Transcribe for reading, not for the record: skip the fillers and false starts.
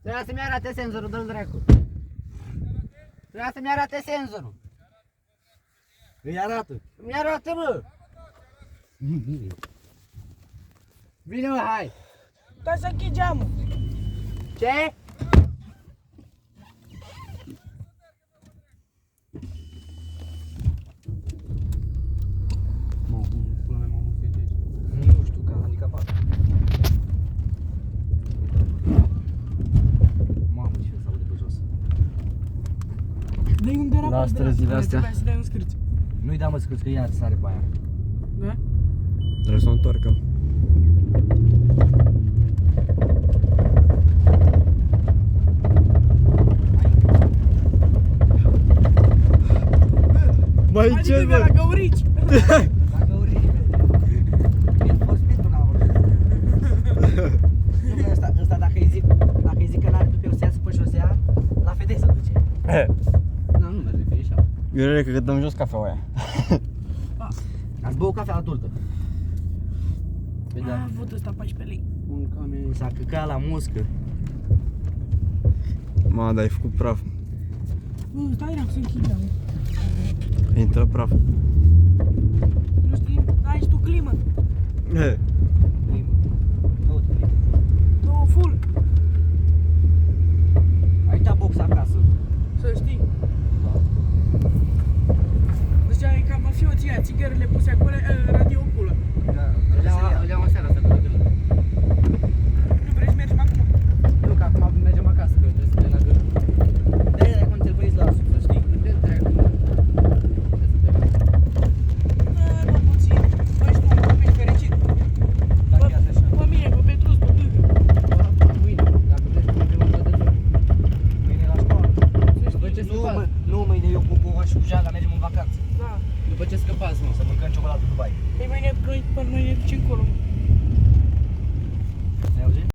Trebuia să-mi arate senzorul, dă-l dracu. Trebuia să-mi arate senzorul. Îi arată. Mi arată, mă! Vine, mă, hai! Ca să închid geamul. Ce? Nu știu, ca handicapat. Mamă, ce se aude pe jos. Dă-i unde era La pe străzile dreapta, astea. trebuia să dai un scârț. Nu-i da mă scârți că ea sare pe aia. Da? Trebuie să o întoarcă. Mai Adică ce, de la bă? Găurici. Dacă ori Need for Speed până la urmă. Nu că ăsta dacă îi zic că n-are tupeu să iasă pe șosea, la FD se duce. Nu, nu merge, că e așa. Eu cred că dăm jos cafeaua aia. Ați băut cafea adultă. Păi A da, avut ăsta 14 lei. un camion. S-a căcat la muscă. Ma, dar ai făcut praf. Bă, stai era să închid geamul. Intră praf. Nu știu, ai și tu climă. Climă. Nu, climă. Două full. Ai dat box acasă. Să știi. Deci e ca mafioții aia, țigările puse acolo, radio pulă. Da. Îl iau în seara asta, că la gârlă. Nu vrei să mergem acum? Nu, că acum mergem acasă, că trebuie să plec la gârlă. De-aia cum te băieți la sus, să știi. De dracu. Trebuie să plec. Bă, puțin. Bă, și tu, ești fericit. Dacă e așa. Bă, mine, pe Petrus, pe Bâlgă. Mâine, dacă pleci cu mine, mă dă. Mâine la școală. După ce Nu, scăpați. mă, nu, mâine eu cu Boa și cu Jaga mergem în vacanță. Da. După ce scăpați, mă. Să mâncăm ciocolată Dubai. Păi mâine, noi ne ducem încolo, mă.